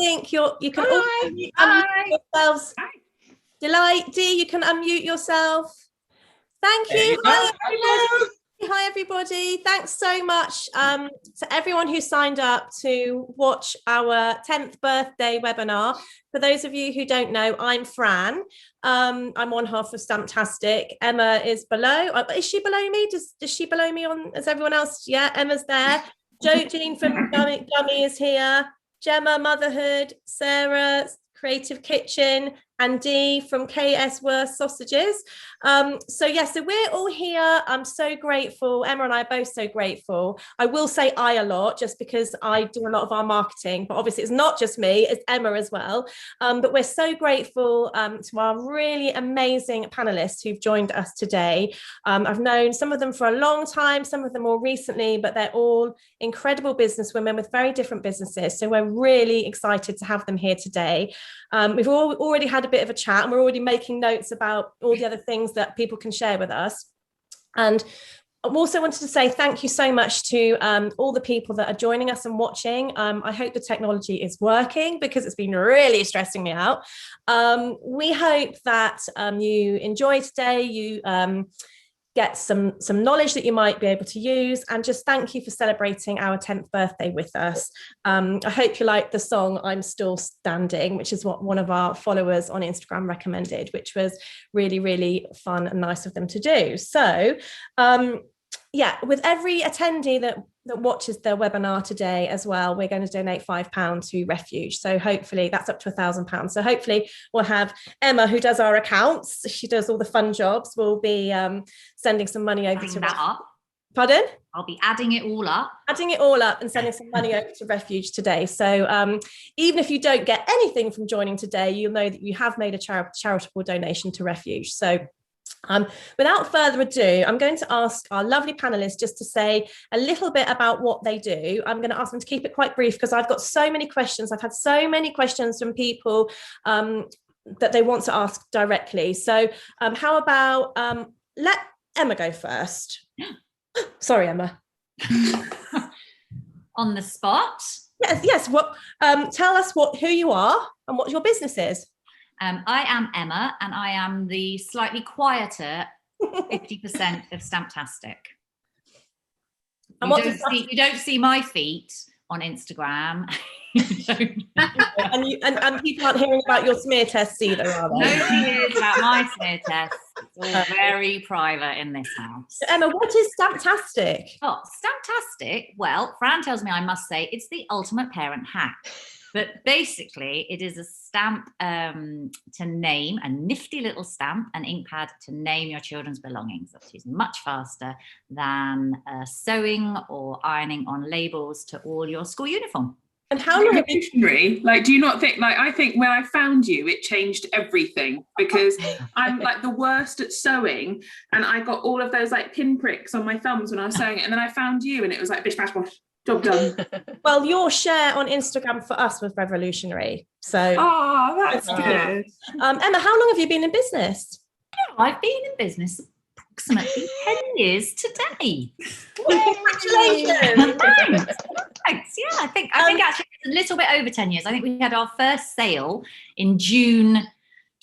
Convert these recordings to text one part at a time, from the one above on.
think you can all unmute Hi. yourselves. Hi. Delight, Dee, you can unmute yourself. Thank you. Hi, everybody. Thanks so much to everyone who signed up to watch our 10th birthday webinar. For those of you who don't know, I'm Fran. I'm one half of Stamptastic. Emma is below. Is she below me? Does she below me on as everyone else? Yeah, Emma's there. Jodie from Gummy is here. Gemma, Motherhood. Sarah, Creative Kitchen. And Dee from KS Worth Sausages. So we're all here. I'm so grateful. Emma and I are both so grateful. I will say I a lot just because I do a lot of our marketing, but obviously it's not just me, it's Emma as well. But we're so grateful to our really amazing panelists who've joined us today. I've known some of them for a long time, some of them more recently, but they're all incredible businesswomen with very different businesses. So we're really excited to have them here today. We've already had a bit of a chat and we're already making notes about all the other things that people can share with us. And I also wanted to say thank you so much to all the people that are joining us and watching. I hope the technology is working because it's been really stressing me out. We hope that you enjoy today, you get some knowledge that you might be able to use, and just thank you for celebrating our 10th birthday with us. I hope you like the song I'm Still Standing, which is what one of our followers on Instagram recommended, which was really, really fun and nice of them to do. So with every attendee that watches the webinar today as well, we're going to donate £5 to Refuge. So hopefully that's up to £1,000. So hopefully we'll have Emma, who does our accounts. She does all the fun jobs. We'll be sending some money over to that up. Pardon? I'll be adding it all up. Adding it all up and sending some money over to Refuge today. So even if you don't get anything from joining today, you'll know that you have made a charitable donation to Refuge. So without further ado, I'm going to ask our lovely panelists just to say a little bit about what they do. I'm going to ask them to keep it quite brief because I've got so many questions. I've had so many questions from people that they want to ask directly. So how about let Emma go first? Sorry, Emma. On the spot? Yes. What? Tell us who you are and what your business is. I am Emma, and I am the slightly quieter 50% of Stamptastic. You don't see my feet on Instagram. and people aren't hearing about your smear tests either, are they? Nobody hears about my smear tests. It's all very private in this house. So Emma, what is Stamptastic? Oh, Stamptastic. Well, Fran tells me I must say it's the ultimate parent hack. But basically, it is a stamp to name, a nifty little stamp, an ink pad to name your children's belongings. That is much faster than sewing or ironing on labels to all your school uniform. And how long revolutionary? Like, do you not think, like, I think when I found you, it changed everything, because I'm like the worst at sewing, and I got all of those like pinpricks on my thumbs when I was sewing it, and then I found you and it was like bish bash bosh. Job done. Well, your share on Instagram for us was revolutionary. So that's good. Emma, how long have you been in business? I've been in business approximately 10 years today. Congratulations. Thanks. Yeah, I think actually it's a little bit over 10 years. I think we had our first sale in June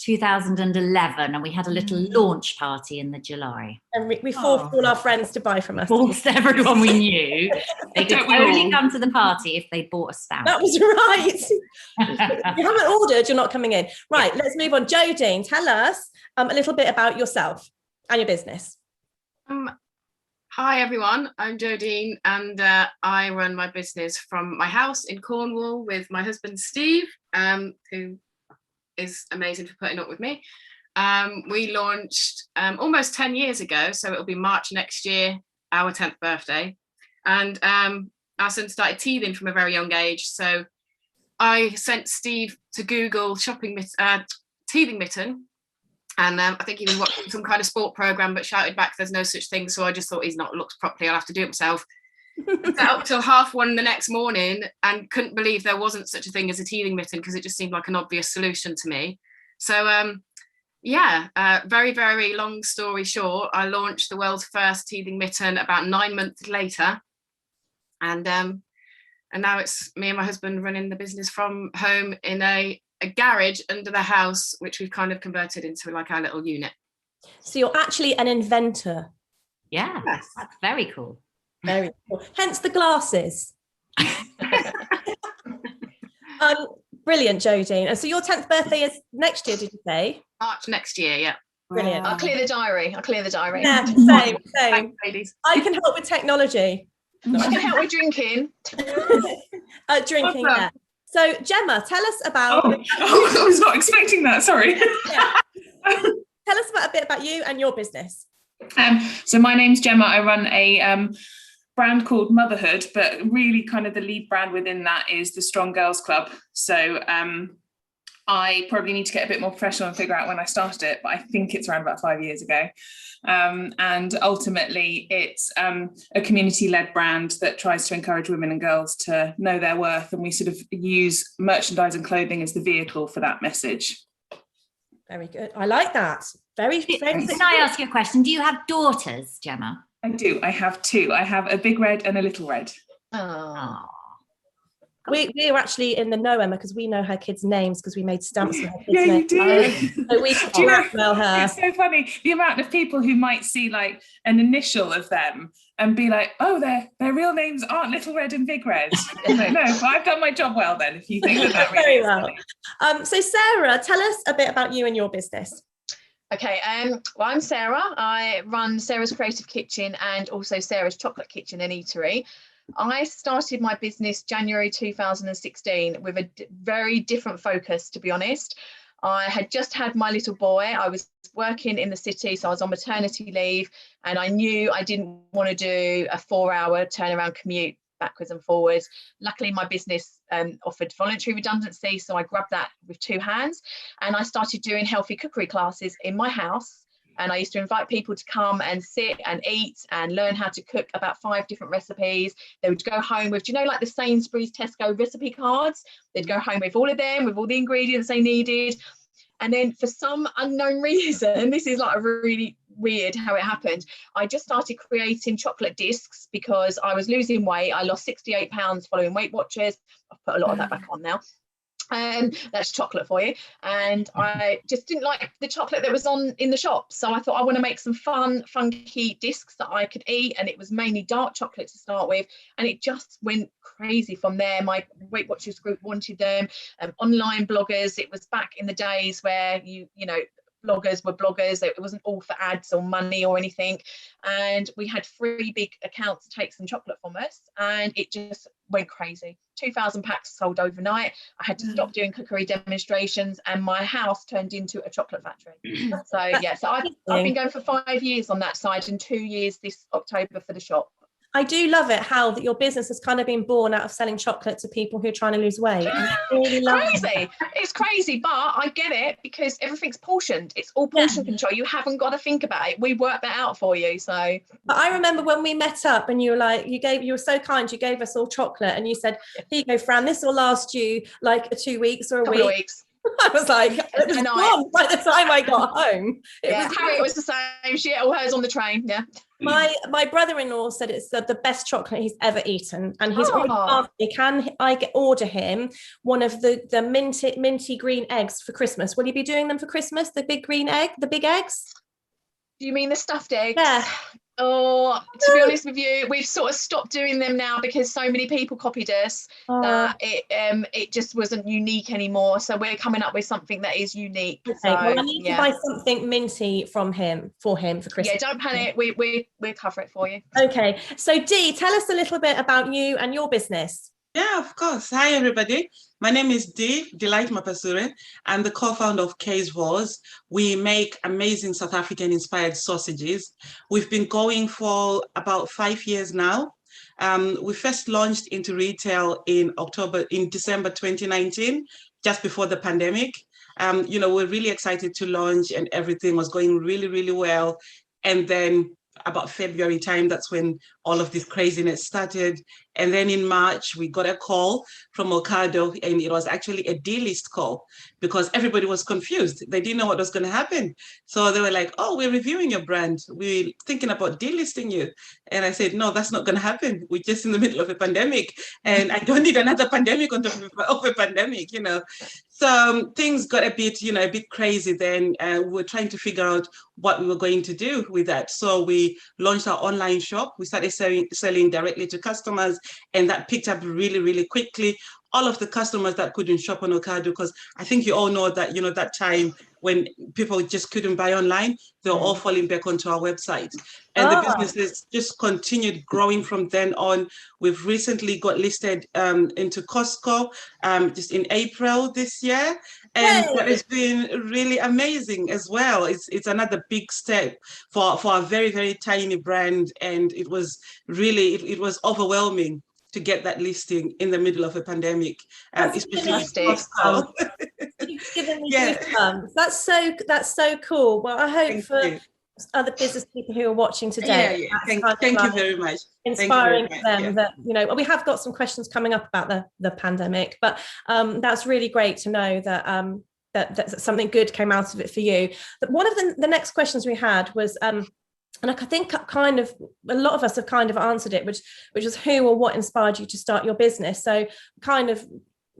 2011, and we had a little launch party in the July. And we forced all our friends to buy from us. Forced everyone we knew. They could only come to the party if they bought a stamp. That was right. If you haven't ordered, you're not coming in. Right, let's move on. Jodie, tell us a little bit about yourself and your business. Hi everyone, I'm Jodie, and I run my business from my house in Cornwall with my husband Steve, who is amazing for putting up with me. We launched almost 10 years ago, so it'll be March next year, our 10th birthday. And our son started teething from a very young age, so I sent Steve to Google teething mitten, and I think he was watching some kind of sport program but shouted back there's no such thing, so I just thought he's not looked properly, I'll have to do it myself. Sat up till 1:30 the next morning and couldn't believe there wasn't such a thing as a teething mitten, because it just seemed like an obvious solution to me. So very, very long story short, I launched the world's first teething mitten about 9 months later, and And now it's me and my husband running the business from home in a garage under the house, which we've kind of converted into like our little unit. So you're actually an inventor. Yeah, Yes. that's very cool. Very cool. Hence the glasses. Brilliant, Jodie. And so your 10th birthday is next year, did you say? March next year, yeah. Brilliant. I'll clear the diary. Yeah, same. Thanks, ladies. I can help with technology. I can help with drinking. Drinking, yeah. So Gemma, tell us about... I was not expecting that, sorry. Yeah. Tell us a bit about you and your business. So my name's Gemma. I run a brand called Motherhood, but really kind of the lead brand within that is the Strong Girls Club. So I probably need to get a bit more professional and figure out when I started it, but I think it's around about 5 years ago. And ultimately it's a community-led brand that tries to encourage women and girls to know their worth, and we sort of use merchandise and clothing as the vehicle for that message. Very good. I like that. Very. Can I ask you a question? Do you have daughters, Gemma? I do. I have two. I have a big red and a little red. Oh. We're actually in the know, Emma, because we know her kids' names because we made stamps with her kids' Yeah, you names. do. So we can Do you know, blackmail her. it's so funny the amount of people who might see like an initial of them and be like, oh, their real names aren't Little Red and Big Red. Like, no, but I've done my job well then, if you think that really Very is well. funny. So Sarah, tell us a bit about you and your business. Okay, well, I'm Sarah. I run Sarah's Creative Kitchen and also Sarah's Chocolate Kitchen and Eatery. I started my business January 2016 with a very different focus, to be honest. I had just had my little boy. I was working in the city, so I was on maternity leave, and I knew I didn't want to do a 4-hour turnaround commute backwards and forwards. Luckily, my business offered voluntary redundancy, so I grabbed that with 2 hands, and I started doing healthy cookery classes in my house. And I used to invite people to come and sit and eat and learn how to cook about 5 different recipes. They would go home with, do you know, like the Sainsbury's, Tesco recipe cards? They'd go home with all of them, with all the ingredients they needed. And then for some unknown reason, this is like really weird how it happened, I just started creating chocolate discs because I was losing weight. I lost 68 pounds following Weight Watchers. I've put a lot of that back on now. That's chocolate for you. And I just didn't like the chocolate that was in the shop, so I thought I want to make some fun, funky discs that I could eat, and it was mainly dark chocolate to start with, and it just went crazy from there. My Weight Watchers group wanted them. Online bloggers, it was back in the days where you know bloggers were bloggers. It wasn't all for ads or money or anything, and we had 3 big accounts take some chocolate from us, and it just went crazy. 2,000 packs sold overnight. I had to stop doing cookery demonstrations, and my house turned into a chocolate factory. So yeah, so I've been going for 5 years on that side, and 2 years this October for the shop. I do love it how that your business has kind of been born out of selling chocolate to people who are trying to lose weight. I really love crazy. It's crazy, but I get it because everything's portioned. It's all portion control. You haven't got to think about it. We work that out for you. So, but I remember when we met up and you were like, you were so kind. You gave us all chocolate and you said, "Here you go, Fran. This will last you like 2 weeks or a couple week." Of weeks. I was like, it was gone by the time I got home. Harriet was the same. She ate all hers on the train. Yeah. My brother-in-law said it's the best chocolate he's ever eaten, and he's already asked me, can I order him one of the minty green eggs for Christmas? Will you be doing them for Christmas? The big eggs? Do you mean the stuffed eggs? Yeah. Oh, to be honest with you, we've sort of stopped doing them now because so many people copied us that it just wasn't unique anymore. So we're coming up with something that is unique. Okay, so, well, I need to buy something minty for him for Christmas. Yeah, don't panic. We'll cover it for you. Okay, so Dee, tell us a little bit about you and your business. Yeah, of course. Hi, everybody. My name is Dee, Delight Mapasure. I'm the co-founder of Case Wars. We make amazing South African-inspired sausages. We've been going for about 5 years now. We first launched into retail in December 2019, just before the pandemic. We're really excited to launch, and everything was going really, really well. And then about February time, that's when all of this craziness started. And then in March, we got a call from Ocado, and it was actually a delist call because everybody was confused. They didn't know what was going to happen. So they were like, oh, we're reviewing your brand. We're thinking about delisting you. And I said, no, that's not going to happen. We're just in the middle of a pandemic, and I don't need another pandemic on top of a pandemic, you know. So things got a bit, you know, a bit crazy then. We were trying to figure out what we were going to do with that. So we launched our online shop. We started selling directly to customers, and that picked up really, really quickly. All of the customers that couldn't shop on Ocado, because I think you all know that, you know, that time when people just couldn't buy online, they're all falling back onto our website. And the businesses just continued growing from then on. We've recently got listed into Costco just in April this year. And that has been really amazing as well. It's another big step for a very, very tiny brand. And it was really, it was overwhelming to get that listing in the middle of a pandemic, especially Costco. You've given me goosebumps. That's so cool. Well, I hope for other business people who are watching today. Thank you very much. Inspiring them that, you know, we have got some questions coming up about the pandemic, but that's really great to know that that something good came out of it for you. But one of the next questions we had was and I think kind of a lot of us have kind of answered it, which was who or what inspired you to start your business. So kind of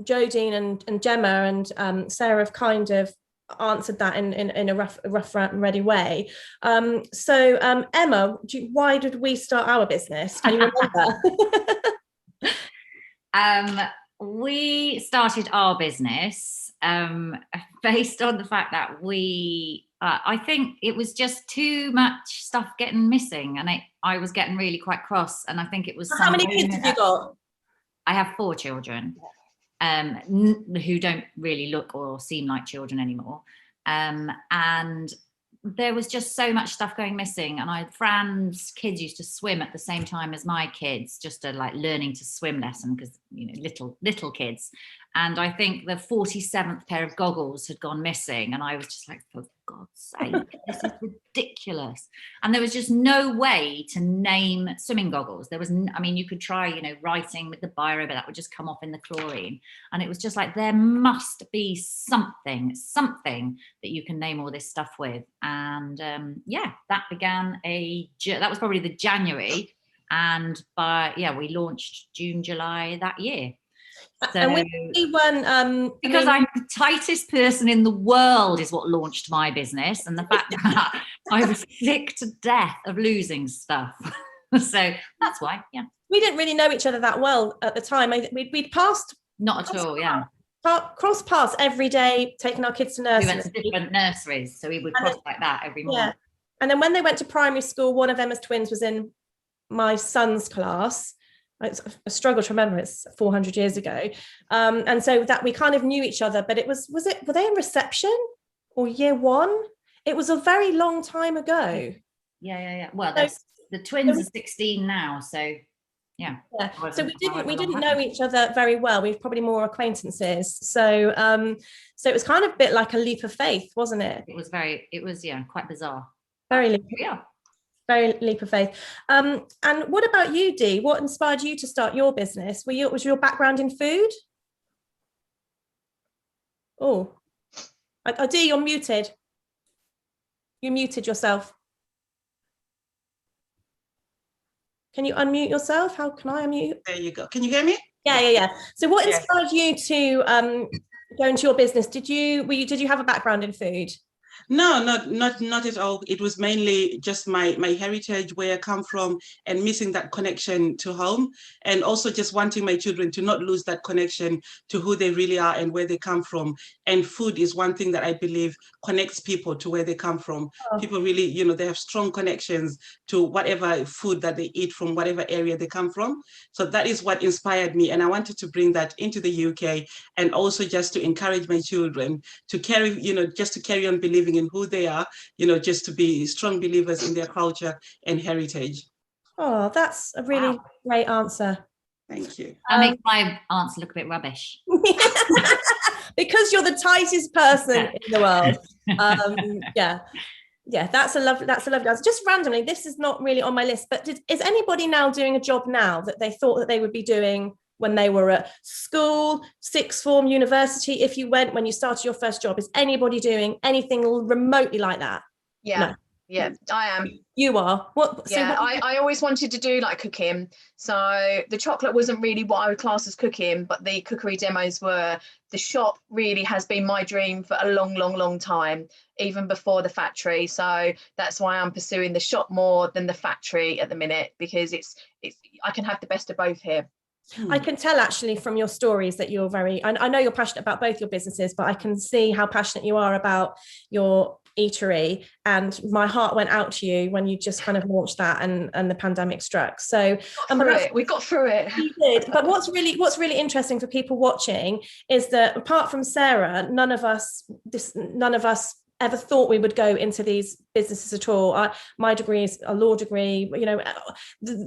Jodie and Gemma and Sarah have kind of answered that in a rough and ready way. So Emma, why did we start our business? Can you remember? We started our business based on the fact that I think it was just too much stuff getting missing, and I was getting really quite cross. And I think it was. How many kids have you got? I have 4 children, who don't really look or seem like children anymore, and there was just so much stuff going missing. And Fran's kids used to swim at the same time as my kids, just a like learning to swim lesson, because, you know, little kids. And I think the 47th pair of goggles had gone missing, and I was just like, for God's sake, this is ridiculous. And there was just no way to name swimming goggles. There was, I mean, you could try, you know, writing with the biro, but that would just come off in the chlorine. And it was just like, there must be something that you can name all this stuff with. And that began that was probably the January. And we launched June, July that year. So, and we won because I'm the tightest person in the world is what launched my business, and the fact that I was sick to death of losing stuff. So that's why. We didn't really know each other that well at the time. We'd passed not at all. Cross paths every day, taking our kids to nurseries. We went to different nurseries, so we would cross like that every morning. And then when they went to primary school, one of Emma's twins was in my son's class. It's a struggle to remember, it's 400 years ago. And so that we kind of knew each other, but were they in reception or year 1? It was a very long time ago. Yeah. Well, the twins are 16 now, so yeah. So we didn't know each other very well. We were probably more acquaintances. So it was kind of a bit like a leap of faith, wasn't it? It was quite bizarre. Very leap of faith. And what about you, Dee? What inspired you to start your business? Was your background in food? Oh, Dee, you're muted. You muted yourself. Can you unmute yourself? How can I unmute you? There you go. Can you hear me? Yeah. So what inspired you to go into your business? Did you have a background in food? No, not at all. It was mainly just my heritage, where I come from, and missing that connection to home, and also just wanting my children to not lose that connection to who they really are and where they come from. And food is one thing that I believe connects people to where they come from. People really, they have strong connections to whatever food that they eat from whatever area they come from. So that is what inspired me. And I wanted to bring that into the UK, and also just to encourage my children to carry, just to carry on believing in who they are, just to be strong believers in their culture and heritage. Oh, that's a really great answer. Thank you. That makes my answer look a bit rubbish. Because you're the tightest person in the world. Yeah, that's a lovely answer. Just randomly, this is not really on my list, but is anybody now doing a job now that they thought that they would be doing when they were at school, sixth form, university? If you went when you started your first job, is anybody doing anything remotely like that? Yeah. No. Yeah, I am. You are. What? Yeah, I always wanted to do like cooking. So the chocolate wasn't really what I would class as cooking, but the cookery demos were. The shop really has been my dream for a long, long, long time, even before the factory. So that's why I'm pursuing the shop more than the factory at the minute, because it's I can have the best of both here. I can tell actually from your stories that you're I know you're passionate about both your businesses, but I can see how passionate you are about your eatery, and my heart went out to you when you just kind of launched that and the pandemic struck. So we got through it. You did. But what's really interesting for people watching is that apart from Sarah, none of us ever thought we would go into these businesses at all. My degree is a law degree, you know,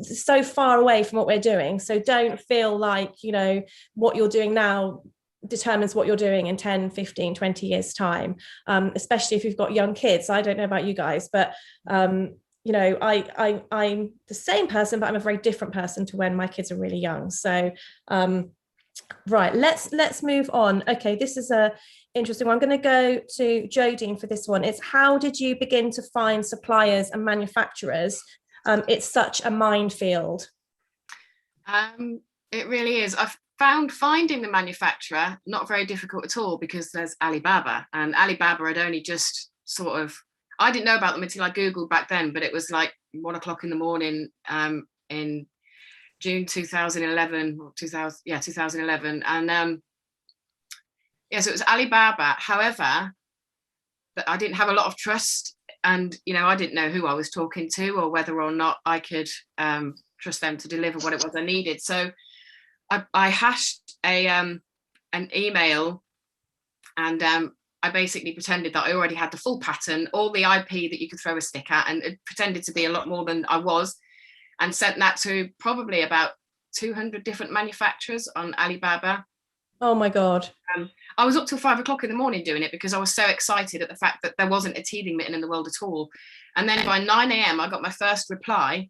so far away from what we're doing. So don't feel like, you know, what you're doing now determines what you're doing in 10, 15, 20 years time, especially if you've got young kids. I don't know about you guys, but you know, I'm the same person, but I'm a very different person to when my kids are really young. So right, let's move on. Okay, this is a interesting one. I'm going to go to Jodie for this one. It's how did you begin to find suppliers and manufacturers? It's such a minefield. It really is. I've found finding the manufacturer not very difficult at all, because there's Alibaba, and Alibaba had only just sort of, I didn't know about them until I Googled back then, but it was like 1 o'clock in the morning in June 2011 or 2011. And so it was Alibaba. However, that I didn't have a lot of trust, and, you know, I didn't know who I was talking to or whether or not I could trust them to deliver what it was I needed. So I hashed an email, and I basically pretended that I already had the full pattern, all the IP that you could throw a stick at, and it pretended to be a lot more than I was, and sent that to probably about 200 different manufacturers on Alibaba. Oh my God. I was up till 5 o'clock in the morning doing it, because I was so excited at the fact that there wasn't a teething mitten in the world at all. And then by 9 a.m, I got my first reply,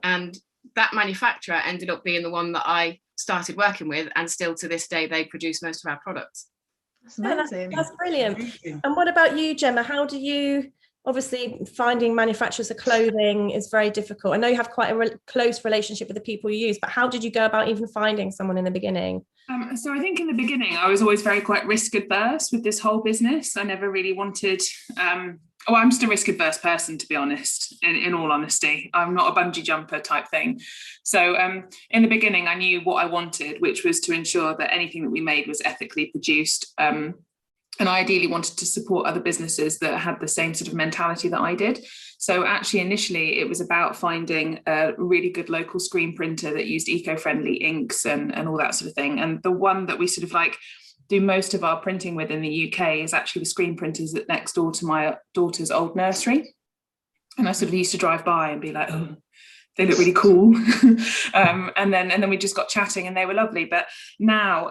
and that manufacturer ended up being the one that I started working with, and still to this day they produce most of our products. That's amazing. That's brilliant. And what about you, Gemma? How do you, obviously finding manufacturers of clothing is very difficult. I know you have quite a close relationship with the people you use, but how did you go about even finding someone in the beginning? So I think in the beginning, I was always very quite risk adverse with this whole business. I never really wanted, I'm just a risk adverse person, to be honest, in all honesty. I'm not a bungee jumper type thing. So in the beginning, I knew what I wanted, which was to ensure that anything that we made was ethically produced. And I ideally wanted to support other businesses that had the same sort of mentality that I did. So actually, initially, it was about finding a really good local screen printer that used eco-friendly inks and all that sort of thing. And the one that we sort of like do most of our printing with in the UK is actually the screen printers that next door to my daughter's old nursery. And I sort of used to drive by and be like, oh, they look really cool. and then we just got chatting and they were lovely. But now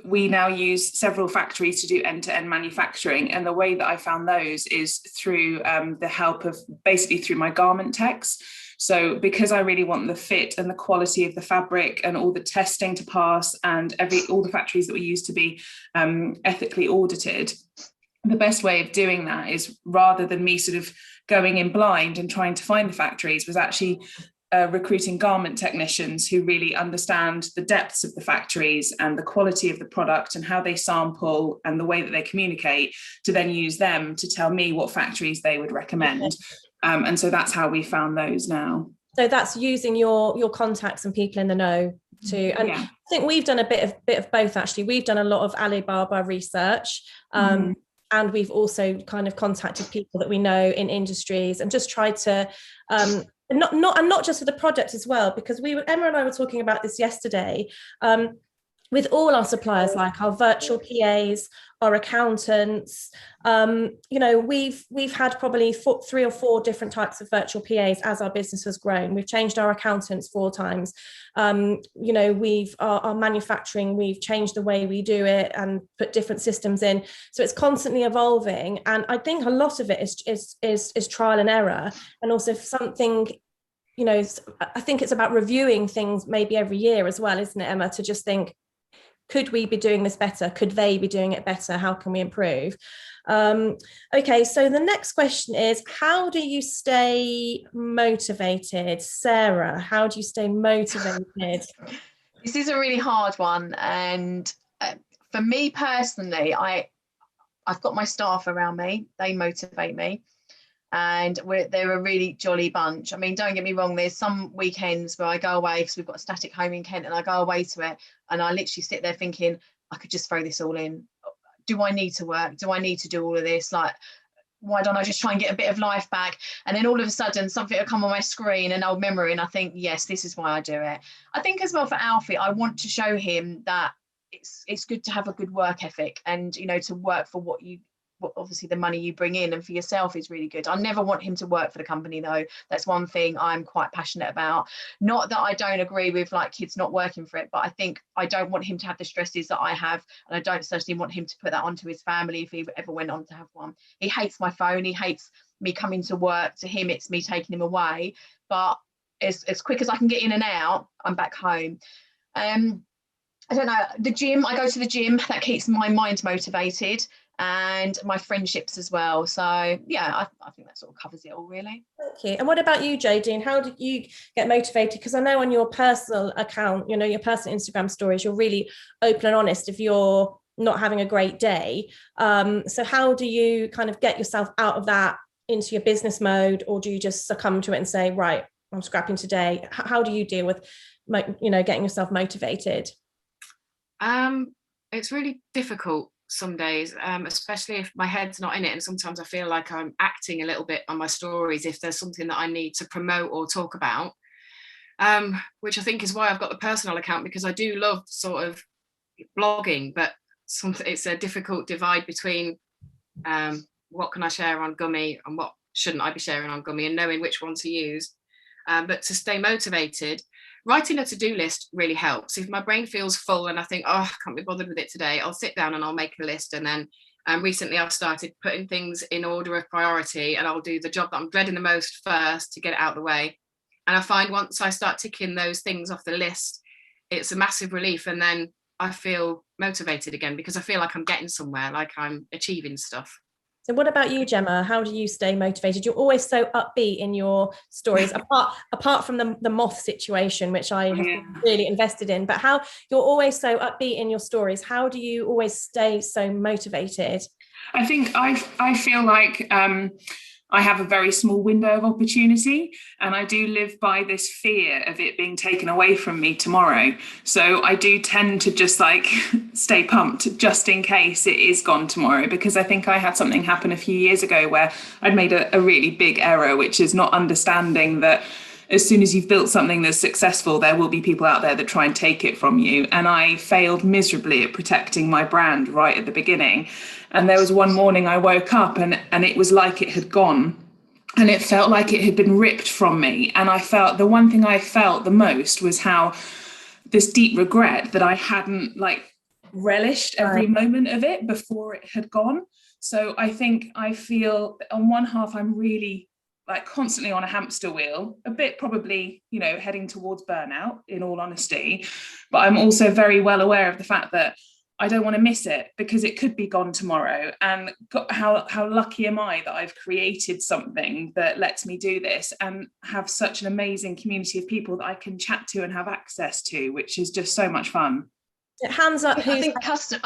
we now use several factories to do end-to-end manufacturing. And the way that I found those is through the help of basically through my garment techs. So because I really want the fit and the quality of the fabric and all the testing to pass and all the factories that we use to be ethically audited, the best way of doing that is, rather than me sort of going in blind and trying to find the factories, was actually recruiting garment technicians who really understand the depths of the factories and the quality of the product and how they sample and the way that they communicate, to then use them to tell me what factories they would recommend. And so that's how we found those now. So that's using your contacts and people in the know to, and I think we've done a bit of both actually. We've done a lot of Alibaba research, and we've also kind of contacted people that we know in industries and just tried to not just for the product as well, because Emma and I were talking about this yesterday. with all our suppliers, like our virtual PAs, our accountants, we've had probably 3 or 4 different types of virtual PAs as our business has grown. We've changed our accountants 4 times. Our manufacturing, we've changed the way we do it and put different systems in. So it's constantly evolving. And I think a lot of it is trial and error. And also something, I think it's about reviewing things maybe every year as well, isn't it, Emma, to just think, could we be doing this better? Could they be doing it better? How can we improve? Okay, so the next question is, how do you stay motivated? Sarah, how do you stay motivated? This is a really hard one. And for me personally, I've got my staff around me. They motivate me. And they're a really jolly bunch. I mean, don't get me wrong, there's some weekends where I go away because we've got a static home in Kent, and I go away to it and I literally sit there thinking, I could just throw this all in. Do I need to work? Do I need to do all of this? Like, why don't I just try and get a bit of life back? And then all of a sudden something will come on my screen, an old memory, and I think, yes, this is why I do it. I think as well for Alfie, I want to show him that it's good to have a good work ethic, and to work for what obviously the money you bring in, and for yourself is really good. I never want him to work for the company though. That's one thing I'm quite passionate about. Not that I don't agree with like kids not working for it, but I think I don't want him to have the stresses that I have, and I don't certainly want him to put that onto his family if he ever went on to have one. He hates my phone, he hates me coming to work. To him it's me taking him away, but as quick as I can get in and out, I'm back home. I don't know, the gym, I go to the gym, that keeps my mind motivated, and my friendships as well. So yeah, I think that sort of covers it all really. Thank you. And what about you, Jodie? And how did you get motivated? Because I know on your personal account, your personal Instagram stories, you're really open and honest if you're not having a great day. So how do you kind of get yourself out of that into your business mode, or do you just succumb to it and say, right, I'm scrapping today? How do you deal with getting yourself motivated? It's really difficult some days, especially if my head's not in it, and sometimes I feel like I'm acting a little bit on my stories if there's something that I need to promote or talk about, which I think is why I've got the personal account, because I do love sort of blogging, but it's a difficult divide between what can I share on Gummy and what shouldn't I be sharing on Gummy, and knowing which one to use. But to stay motivated, writing a to-do list really helps. If my brain feels full and I think, oh, I can't be bothered with it today, I'll sit down and I'll make a list. And then recently I've started putting things in order of priority, and I'll do the job that I'm dreading the most first to get it out of the way. And I find once I start ticking those things off the list, it's a massive relief. And then I feel motivated again, because I feel like I'm getting somewhere, like I'm achieving stuff. So what about you, Gemma? How do you stay motivated? You're always so upbeat in your stories, apart from the moth situation, which I have been really invested in, but how you're always so upbeat in your stories. How do you always stay so motivated? I think I feel like I have a very small window of opportunity, and I do live by this fear of it being taken away from me tomorrow. So I do tend to just like stay pumped just in case it is gone tomorrow, because I think I had something happen a few years ago where I'd made a really big error, which is not understanding that as soon as you've built something that's successful, there will be people out there that try and take it from you. And I failed miserably at protecting my brand right at the beginning. And there was one morning I woke up and it was like it had gone. And it felt like it had been ripped from me. And I felt, the one thing I felt the most was how this deep regret that I hadn't like relished every moment of it before it had gone. So I think I feel on one half, I'm really like constantly on a hamster wheel, a bit probably, heading towards burnout in all honesty, but I'm also very well aware of the fact that I don't want to miss it because it could be gone tomorrow. And how lucky am I that I've created something that lets me do this and have such an amazing community of people that I can chat to and have access to, which is just so much fun. Hands up. I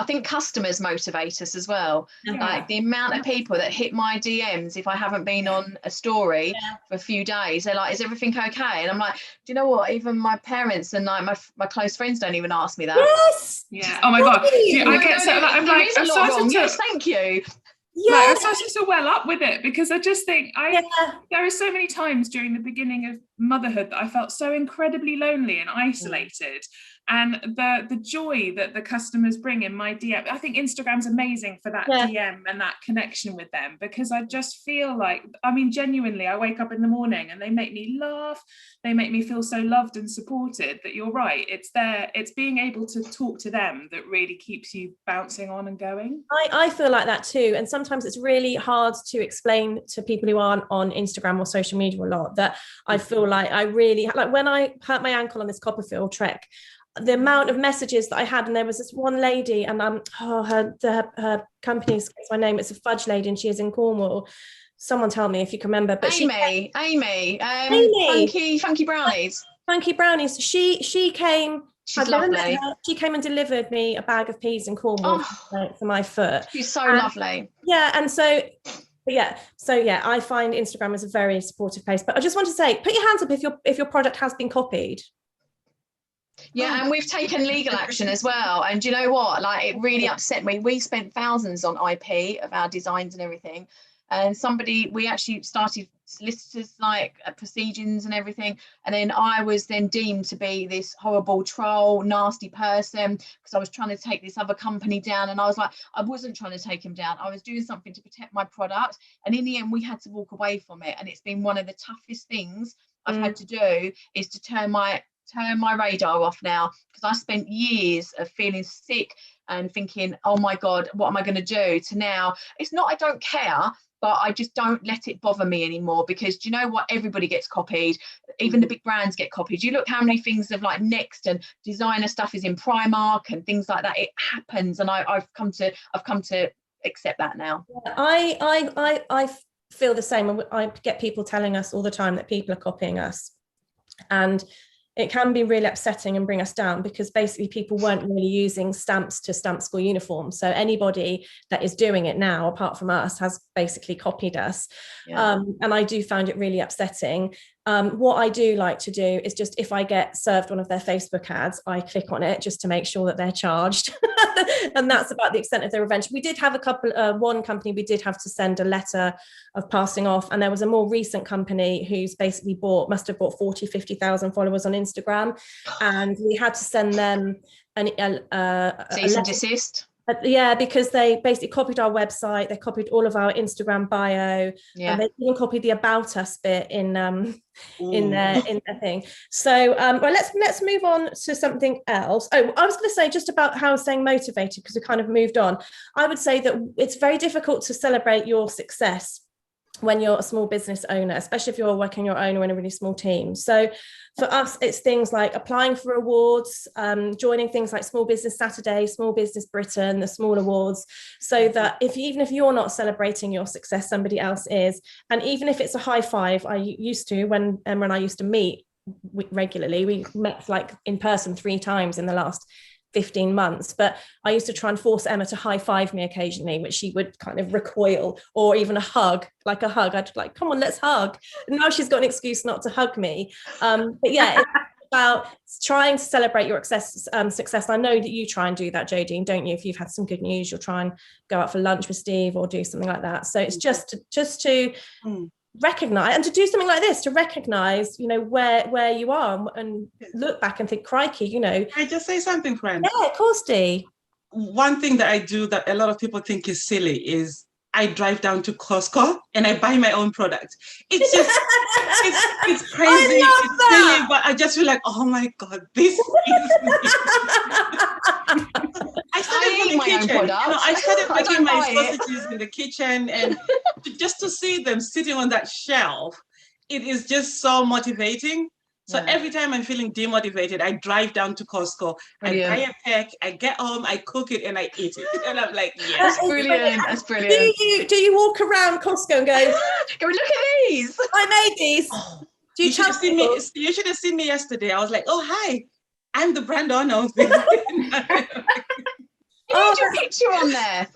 think customers motivate us as well. Yeah. Like the amount of people that hit my DMs if I haven't been on a story for a few days, they're like, "Is everything okay?" And I'm like, "Do you know what? Even my parents and like my close friends don't even ask me that." Yes. Yeah. Oh my god. I get so like, I'm like, I'm starting to. Yes, thank you. Yeah, like, I'm starting to well up with it, because I just think there are so many times during the beginning of motherhood that I felt so incredibly lonely and isolated. and the joy that the customers bring in my DM. I think Instagram's amazing for that DM and that connection with them, because I just feel like, I mean, genuinely, I wake up in the morning and they make me laugh. They make me feel so loved and supported, that you're right. It's being able to talk to them that really keeps you bouncing on and going. I feel like that too. And sometimes it's really hard to explain to people who aren't on Instagram or social media a lot, that I feel like I really, like when I hurt my ankle on this Copperfield trek, the amount of messages that I had, and there was this one lady, and her company is my name, it's a fudge lady, and she is in Cornwall. Someone tell me if you can remember. But Amy, Funky Brownies. Funky Brownies. She came. She's lovely. She came and delivered me a bag of peas in Cornwall for my foot. She's so lovely. Yeah, and so I find Instagram is a very supportive place. But I just want to say, put your hands up if your product has been copied. Yeah, and we've taken legal action as well. And do you know what? Like, it really upset me. We spent thousands on IP of our designs and everything. And we actually started solicitors, like proceedings and everything. And then I was then deemed to be this horrible troll, nasty person, because I was trying to take this other company down. And I was like, I wasn't trying to take him down. I was doing something to protect my product. And in the end, we had to walk away from it. And it's been one of the toughest things I've had to do, is to turn my radar off now, because I spent years of feeling sick and thinking, oh my God, what am I going to do? To now, it's not I don't care, but I just don't let it bother me anymore, because do you know what? Everybody gets copied. Even the big brands get copied. You look how many things of like Next and designer stuff is in Primark and things like that. It happens, and I've come to accept that now. I feel the same. I get people telling us all the time that people are copying us, and it can be really upsetting and bring us down, because basically people weren't really using stamps to stamp school uniforms. So anybody that is doing it now, apart from us, has basically copied us. Yeah. And I do find it really upsetting. What I do like to do is just, if I get served one of their Facebook ads, I click on it just to make sure that they're charged. And that's about the extent of their revenge. We did have one company, we did have to send a letter of passing off. And there was a more recent company who's basically must have bought 40, 50,000 followers on Instagram. And we had to send them cease and desist. Yeah, because they basically copied our website, they copied all of our Instagram bio, and they even copied the about us bit in their thing. So well, let's move on to something else. I was going to say just about how staying motivated, because we kind of moved on. I would say that it's very difficult to celebrate your success when you're a small business owner, especially if you're working your own or in a really small team. So for us, it's things like applying for awards, joining things like Small Business Saturday, Small Business Britain, the small awards, so that even if you're not celebrating your success, somebody else is. And even if it's a high five, I used to, when I used to meet regularly, we met like in person 3 times in the last 15 months, but I used to try and force Emma to high five me occasionally, which she would kind of recoil, or even a hug. I'd like, come on, let's hug. And now she's got an excuse not to hug me. But yeah, it's about trying to celebrate your success. I know that you try and do that, Jodie, don't you? If you've had some good news, you'll try and go out for lunch with Steve or do something like that. So it's just to recognize, and to do something like this, to recognize, where you are, and look back and think, crikey, Can I just say something, friend? Yeah, of course, Dee. One thing that I do that a lot of people think is silly is I drive down to Costco and I buy my own product. It's just, it's crazy, it's silly, but I just feel like, oh my God, this is me. I started in the kitchen. I started making my sausages in the kitchen, and just to see them sitting on that shelf, it is just so motivating. So every time I'm feeling demotivated, I drive down to Cosco, I buy a pack, I get home, I cook it, and I eat it. And I'm like, yes. That's brilliant. That's brilliant. Do you walk around Costco and go, look at these? I made these. Do you tell people? You should have seen me yesterday. I was like, oh, hi, I'm the brand owner of this. You need your picture on there.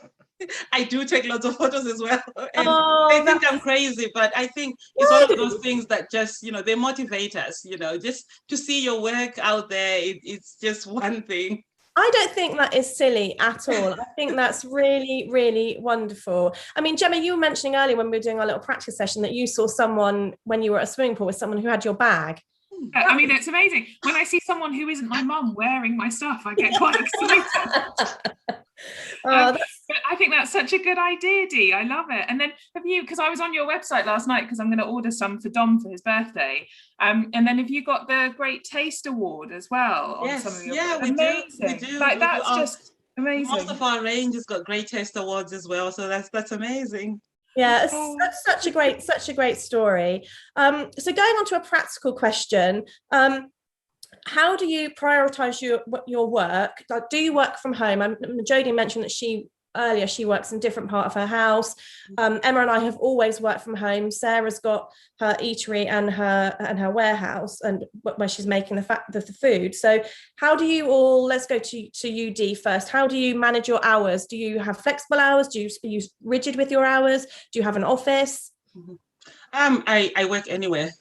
I do take lots of photos as well. And they think I'm crazy, but I think it's one of those things that just, they motivate us, just to see your work out there. It's just one thing. I don't think that is silly at all. I think that's really, really wonderful. I mean, Gemma, you were mentioning earlier when we were doing our little practice session that you saw someone when you were at a swimming pool with someone who had your bag. I mean, it's amazing. When I see someone who isn't my mum wearing my stuff, I get quite excited. But I think that's such a good idea, Dee. I love it. And then because I was on your website last night because I'm going to order some for Dom for his birthday. And then have you got the Great Taste Award as well? Yes, on some of your we do. Like, that's just amazing. Most of our range has got Great Taste Awards as well, so that's amazing. Yeah, that's such a great story. So going on to a practical question, how do you prioritize your work? Like, do you work from home? Jodie mentioned that she works in a different part of her house. Emma and I have always worked from home. Sarah's got her eatery and her warehouse, and where she's making the food. So how do you all, let's go to you, Dee, first. How do you manage your hours? Do you have flexible hours? Are you rigid with your hours? Do you have an office? I work anywhere,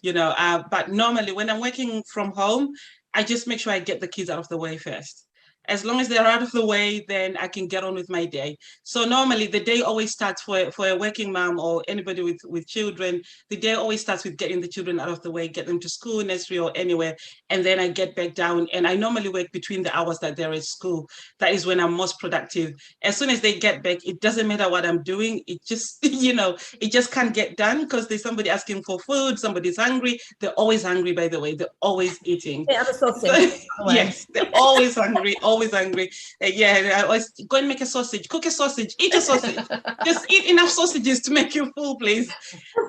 but normally when I'm working from home, I just make sure I get the kids out of the way first. As long as they're out of the way, then I can get on with my day. So normally the day always starts for a working mom or anybody with children. The day always starts with getting the children out of the way, get them to school, nursery, or anywhere. And then I get back down, and I normally work between the hours that they're at school. That is when I'm most productive. As soon as they get back, it doesn't matter what I'm doing. It just, it just can't get done because there's somebody asking for food. Somebody's hungry. They're always hungry, by the way. They're always eating. They have a sausage. Yes, they're always hungry. Always hungry. I always go and make a sausage, cook a sausage, eat a sausage. Just eat enough sausages to make you full, please.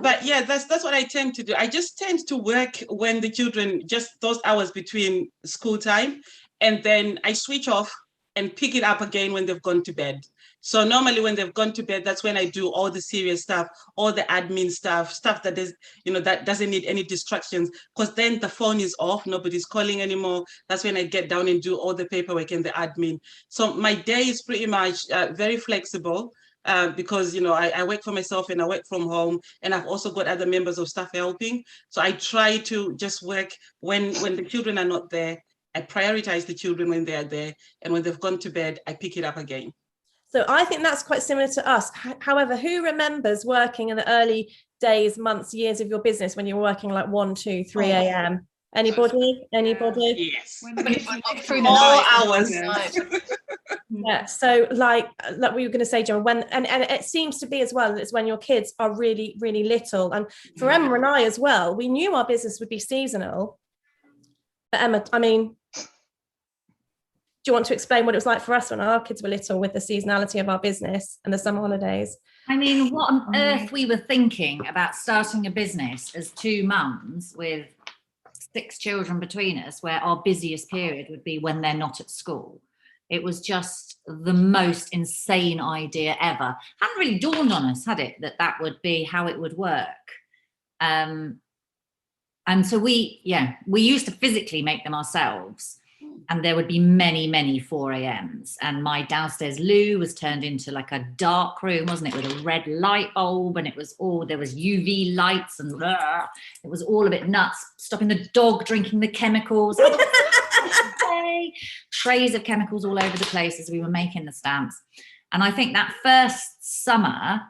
But yeah, that's what I tend to do. I just tend to work when the children, just those hours between school time, and then I switch off and pick it up again when they've gone to bed. So normally when they've gone to bed, that's when I do all the serious stuff, all the admin stuff that is, that doesn't need any distractions, because then the phone is off, nobody's calling anymore. That's when I get down and do all the paperwork and the admin. So my day is pretty much very flexible because, I work for myself and I work from home, and I've also got other members of staff helping. So I try to just work when the children are not there. I prioritize the children when they are there, and when they've gone to bed, I pick it up again. So I think that's quite similar to us. However, who remembers working in the early days, months, years of your business when you were working like 1, 2, 3 a.m.? Anybody? Yes. Through the all night. hours. Yeah. So like we were going to say, John, and it seems to be as well, it's when your kids are really, really little. And for Emma and I as well, we knew our business would be seasonal. But Emma, do you want to explain what it was like for us when our kids were little with the seasonality of our business and the summer holidays? I mean, what on earth we were thinking about starting a business as 2 mums with 6 children between us, where our busiest period would be when they're not at school. It was just the most insane idea ever. Hadn't really dawned on us, had it, that would be how it would work. And so we used to physically make them ourselves. And there would be many, many 4 a.m.s. And my downstairs loo was turned into like a dark room, wasn't it? With a red light bulb, and there was UV lights, and it was all a bit nuts. Stopping the dog drinking the chemicals. Trays of chemicals all over the place as we were making the stamps. And I think that first summer,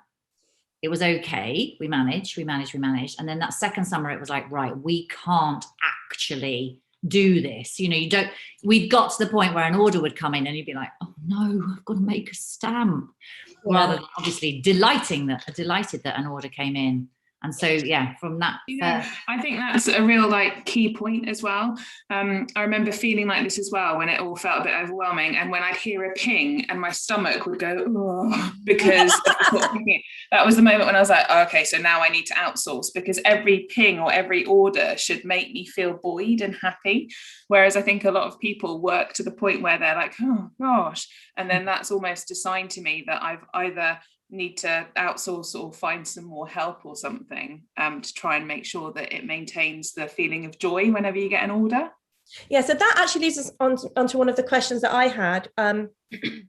it was okay. We managed. And then that second summer, it was like, right, we can't actually do this. We'd got to the point where an order would come in and you'd be like, oh no, I've got to make a stamp. Yeah. Rather than obviously delighted that an order came in. And so, from that. I think that's a real key point as well. I remember feeling like this as well when it all felt a bit overwhelming. And when I'd hear a ping and my stomach would go, oh, because that was the moment when I was like, oh, okay, so now I need to outsource, because every ping or every order should make me feel buoyed and happy. Whereas I think a lot of people work to the point where they're like, oh gosh. And then that's almost a sign to me that I've either need to outsource or find some more help or something to try and make sure that it maintains the feeling of joy whenever you get an order. Yeah, so that actually leads us onto one of the questions that I had,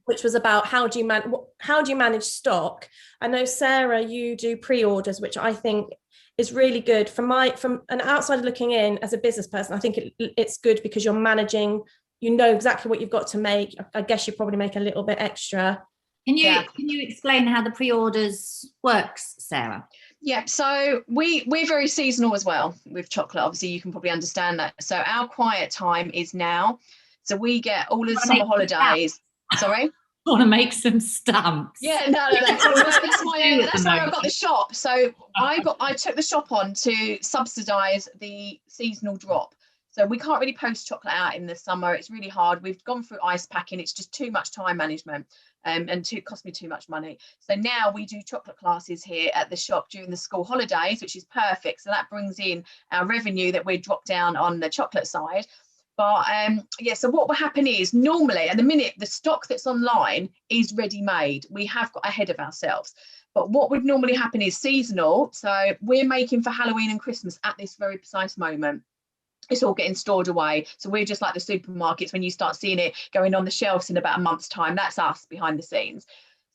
which was about how do you manage stock? I know, Sarah, you do pre-orders, which I think is really good. From an outsider looking in as a business person, I think it's good because you're managing, exactly what you've got to make. I guess you probably make a little bit extra. Can you explain how the pre-orders works, Sarah? Yeah, so we're very seasonal as well with chocolate. Obviously, you can probably understand that. So our quiet time is now. So we get all the summer holidays. Sorry? I want to make some stamps. Yeah, no. That's why I've got the shop. So I took the shop on to subsidise the seasonal drop. So we can't really post chocolate out in the summer. It's really hard. We've gone through ice packing. It's just too much time management, and it cost me too much money. So now we do chocolate classes here at the shop during the school holidays, which is perfect. So that brings in our revenue that we're dropped down on the chocolate side. But yeah, so what will happen is normally at the minute, the stock that's online is ready made. We have got ahead of ourselves. But what would normally happen is seasonal. So we're making for Halloween and Christmas at this very precise moment. It's all getting stored away. So we're just like the supermarkets when you start seeing it going on the shelves in about a month's time. That's us behind the scenes.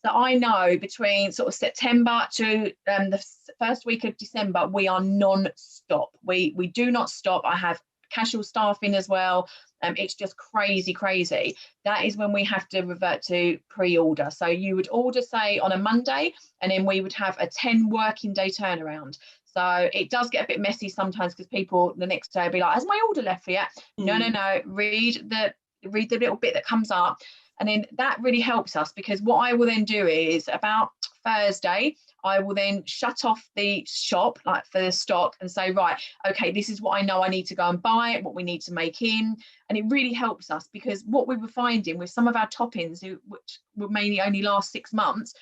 So I know between sort of September to the first week of December, we are non-stop. We do not stop. I have casual staffing as well. It's just crazy. That is when we have to revert to pre-order. So you would order, say, on a Monday, and then we would have a 10 working day turnaround. So it does get a bit messy sometimes because people the next day will be like, has my order left yet? No. Read the little bit that comes up. And then that really helps us, because what I will then do is about Thursday, I will then shut off the shop like for the stock and say, right, okay, this is what I know I need to go and buy, what we need to make in. And it really helps us, because what we were finding with some of our toppings, which would mainly only last 6 months,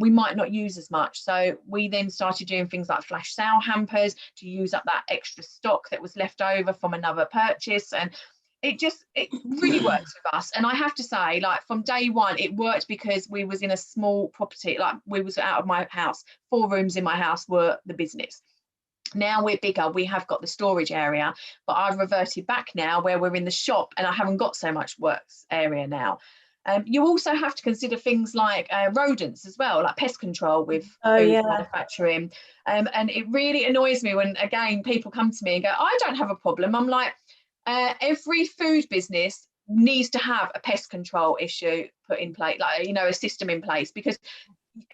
we might not use as much. So we then started doing things like flash sale hampers to use up that extra stock that was left over from another purchase. And it really works with us. And I have to say, like, from day one, it worked because we was in a small property, like we was out of my house. 4 rooms in my house were the business. Now we're bigger, we have got the storage area, but I've reverted back now where we're in the shop and I haven't got so much works area now. You also have to consider things like rodents as well, like pest control with food manufacturing. And it really annoys me when, again, people come to me and go, I don't have a problem. I'm like, every food business needs to have a pest control issue put in place, like, you know, a system in place, because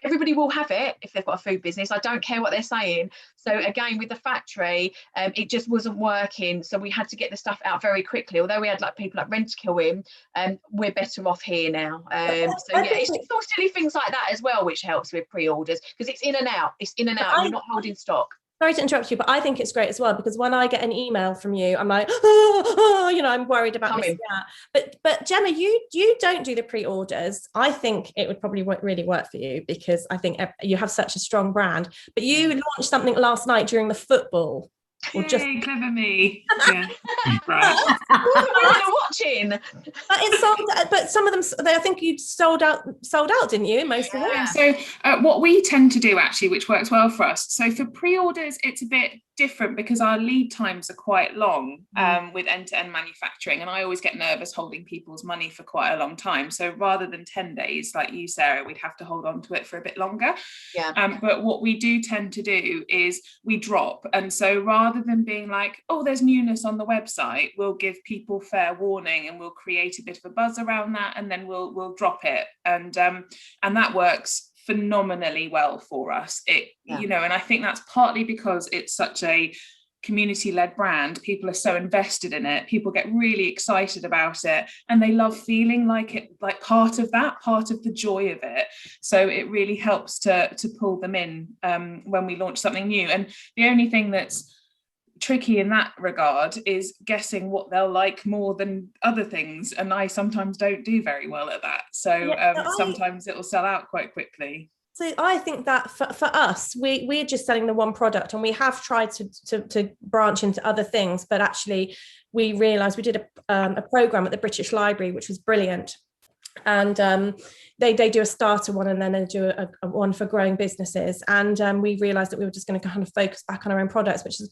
everybody will have it if they've got a food business. I don't care what they're saying. So again, with the factory, it just wasn't working. So we had to get the stuff out very quickly. Although we had like people like Rentokil in, we're better off here now. So yeah, it's just all silly things like that as well, which helps with pre-orders, because it's in and out. It's in and out. You're not holding stock. Sorry to interrupt you, but I think it's great as well, because when I get an email from you, I'm like, you know, I'm worried about missing out. But Gemma, you don't do the pre-orders. I think it would probably really work for you, because I think you have such a strong brand. But you launched something last night during the football. Yay, clever me. Yeah, right. Watching. But it's sold, but some of them, I think you sold out, didn't you? Most of them. So what we tend to do, actually, which works well for us. So for pre-orders, it's a bit different because our lead times are quite long with end-to-end manufacturing, and I always get nervous holding people's money for quite a long time. So rather than 10 days like you, Sarah, we'd have to hold on to it for a bit longer. But what we do tend to do is we drop, and so rather than being like, oh, there's newness on the website, we'll give people fair warning and we'll create a bit of a buzz around that, and then we'll drop it, and that works phenomenally well for us. You know, and I think that's partly because it's such a community-led brand. People are so invested in it, people get really excited about it, and they love feeling like part of the joy of it. So it really helps to pull them in when we launch something new. And the only thing that's tricky in that regard is guessing what they'll like more than other things, and I sometimes don't do very well at that. So sometimes it will sell out quite quickly. So I think that for us, we're just selling the one product, and we have tried to branch into other things, but actually we realised we did a programme at the British Library, which was brilliant. And they do a starter one, and then they do a one for growing businesses. And we realised that we were just going to kind of focus back on our own products, which is,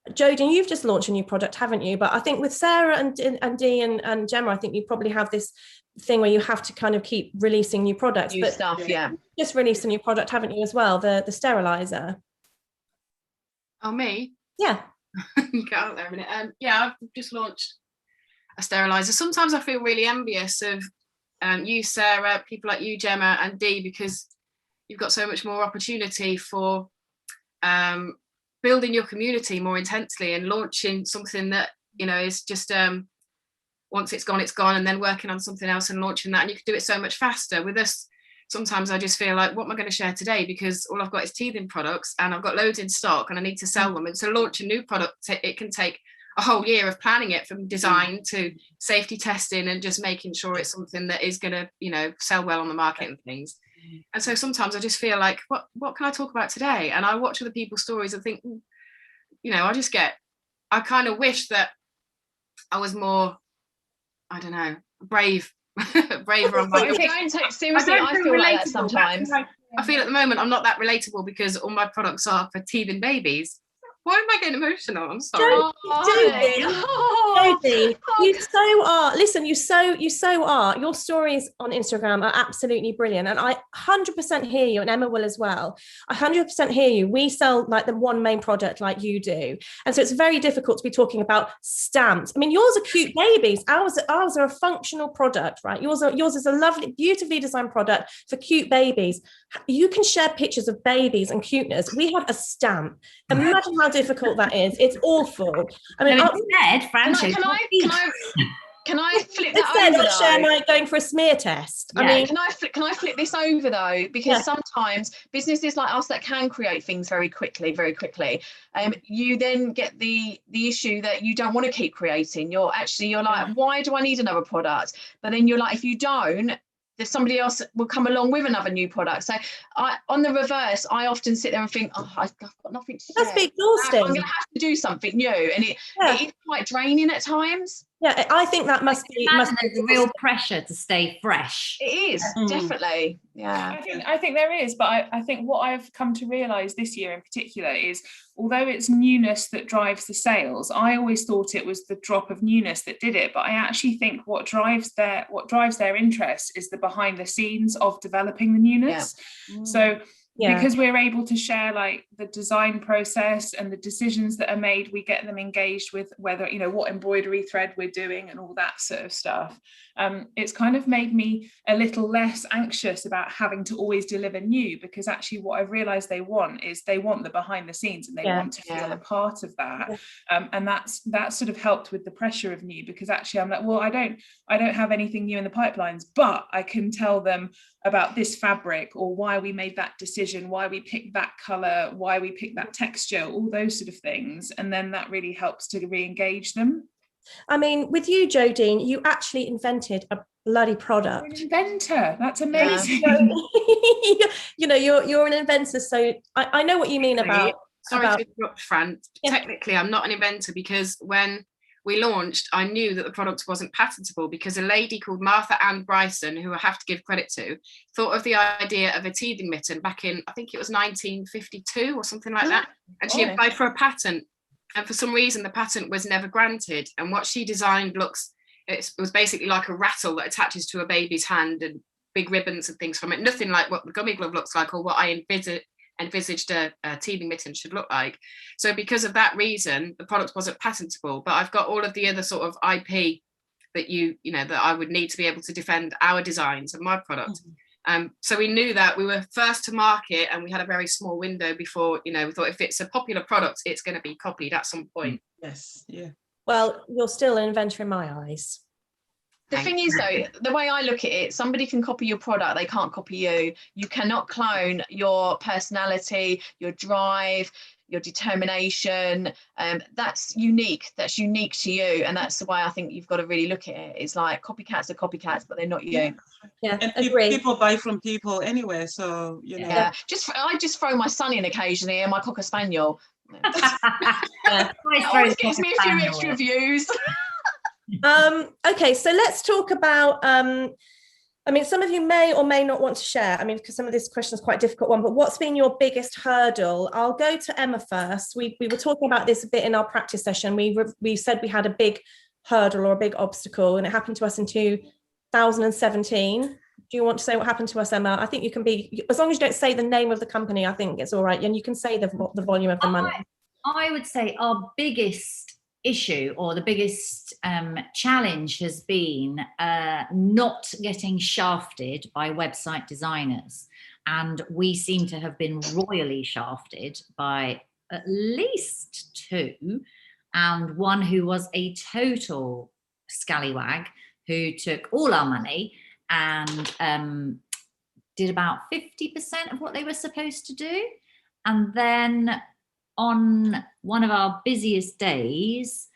Jodie, you've just launched a new product, haven't you? But I think with Sarah and Dee and Gemma, I think you probably have this thing where you have to kind of keep releasing new products. New stuff, yeah. Just released a new product, haven't you, as well? The sterilizer. Oh, me? Yeah. Get out there a minute. Yeah, I've just launched a sterilizer. Sometimes I feel really envious of you, Sarah, people like you, Gemma, and Dee, because you've got so much more opportunity for building your community more intensely and launching something that, you know, is just once it's gone, and then working on something else and launching that. And you can do it so much faster. With us, sometimes I just feel like, what am I going to share today? Because all I've got is teething products and I've got loads in stock and I need to sell them. And to launch a new product, it can take a whole year of planning it, from design to safety testing and just making sure it's something that is going to, you know, sell well on the market and things. And so sometimes I just feel like, what can I talk about today? And I watch other people's stories and think, you know, I kind of wish that I was more, I don't know, braver on my If you don't take seriously, I feel like that sometimes. I feel at the moment I'm not that relatable because all my products are for teething babies. Why am I getting emotional? I'm sorry. Jodie, you so are. Listen, you so are. Your stories on Instagram are absolutely brilliant, and I 100% hear you, and Emma will as well. I 100% hear you. We sell like the one main product like you do, and so it's very difficult to be talking about stamps. I mean, yours are cute babies. Ours are a functional product, right? Yours is a lovely, beautifully designed product for cute babies. You can share pictures of babies and cuteness. We have a stamp. Imagine how difficult that is. It's awful. I mean, instead, Francis, can I flip that instead, over? I'll share my going for a smear test. Yeah. I mean, can I flip this over though? Because sometimes businesses like us that can create things very quickly, you then get the issue that you don't want to keep creating. You're like, why do I need another product? But then you're like, if you don't, there's somebody else will come along with another new product. So on the reverse, I often sit there and think, I've got nothing to share. That's exhausting. I'm going to have to do something new, and it is quite draining at times. Yeah, I think that must be real pressure to stay fresh. It is, definitely. Yeah. I think there is, but I think what I've come to realise this year in particular is, although it's newness that drives the sales, I always thought it was the drop of newness that did it. But I actually think what drives their interest is the behind the scenes of developing the newness. Yeah. So because we're able to share like the design process and the decisions that are made, we get them engaged with whether, you know, what embroidery thread we're doing and all that sort of stuff. It's kind of made me a little less anxious about having to always deliver new, because actually what I've realized they want the behind the scenes, and they want to feel a part of that. And that's sort of helped with the pressure of new, because actually I'm like, well, I don't have anything new in the pipelines, but I can tell them about this fabric, or why we made that decision, why we picked that color, why we picked that texture, all those sort of things. And then that really helps to re-engage them. I mean, with you, Jodie, you actually invented a bloody product. You're an inventor. That's amazing. Yeah. You know, you're an inventor, so I know what you mean about. Sorry to interrupt, Fran. Technically, I'm not an inventor, because when we launched, I knew that the product wasn't patentable, because a lady called Martha Ann Bryson, who I have to give credit to, thought of the idea of a teething mitten back in, I think it was 1952 or something like that. And she applied for a patent. And for some reason, the patent was never granted. And what she designed it was basically like a rattle that attaches to a baby's hand, and big ribbons and things from it. Nothing like what the gummy glove looks like, or what I envisaged a teething mitten should look like. So because of that reason, the product wasn't patentable. But I've got all of the other sort of IP that that I would need to be able to defend our designs and my product. So we knew that we were first to market, and we had a very small window before, we thought if it's a popular product, it's going to be copied at some point. Yes, yeah. Well, you're still an inventor in my eyes. The thing is, though, the way I look at it, somebody can copy your product, they can't copy you. You cannot clone your personality, your drive, your determination. That's unique to you, and that's the way I think you've got to really look at it. It's like copycats are copycats, but they're not you. Yeah, and people buy from people anyway, so I just throw my son in occasionally, and my Cocker Spaniel. It always gives me a few extra views. Okay, so let's talk about I mean, some of you may or may not want to share, I mean, because some of this question is quite a difficult one, but what's been your biggest hurdle? I'll go to Emma first. We were talking about this a bit in our practice session. We said we had a big hurdle or a big obstacle, and it happened to us in 2017. Do you want to say what happened to us, Emma? I think you can be, as long as you don't say the name of the company, I think it's all right. And you can say the volume of the money. I would say our biggest issue, or the biggest challenge, has been not getting shafted by website designers. And we seem to have been royally shafted by at least 2, and one who was a total scallywag who took all our money and did about 50% of what they were supposed to do. And then on one of our busiest days,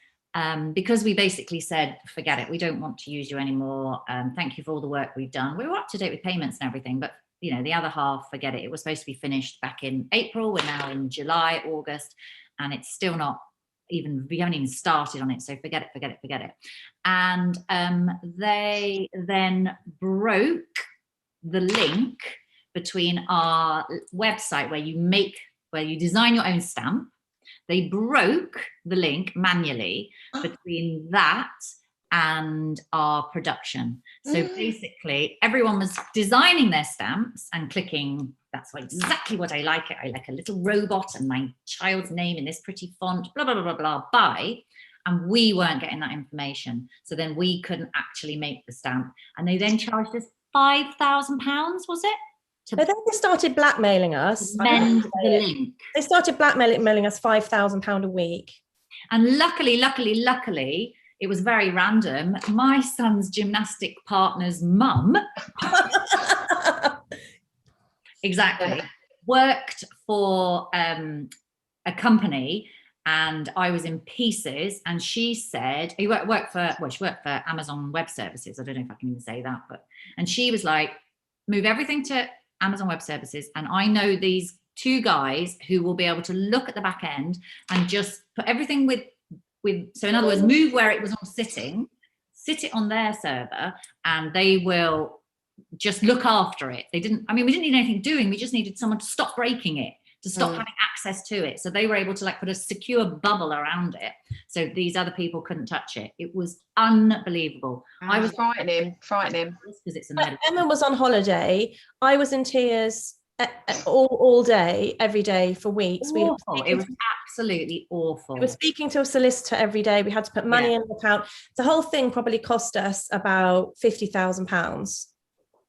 because we basically said, forget it, we don't want to use you anymore. Thank you for all the work we've done. We were up to date with payments and everything, but you know, the other half, forget it. It was supposed to be finished back in April. We're now in July, August, and it's still not even, we haven't even started on it. So forget it. And they then broke the link between our website where you design your own stamp. They broke the link manually between that and our production. So basically everyone was designing their stamps and clicking, that's exactly what I like. I like a little robot and my child's name in this pretty font, blah, blah, blah, blah, blah, buy. And we weren't getting that information. So then we couldn't actually make the stamp. And they then charged us £5,000, was it? But then they started blackmailing us. Mend the link. They started blackmailing us £5,000 a week. And luckily, it was very random. My son's gymnastic partner's mum, exactly, worked for a company, and I was in pieces. And she said, she worked for Amazon Web Services. I don't know if I can even say that, and she was like, move everything to Amazon Web Services, and I know these 2 guys who will be able to look at the back end and just put everything with so in other words, move where it was all sitting, sit it on their server, and they will just look after it. We didn't need anything doing, we just needed someone to stop breaking it, to stop having access to it. So they were able to like put a secure bubble around it so these other people couldn't touch it. It was unbelievable. I was frightening because it's Emma was on holiday. I was in tears all day, every day for weeks. It was absolutely awful. We were speaking to a solicitor every day. We had to put money in the account. The whole thing probably cost us about £50,000.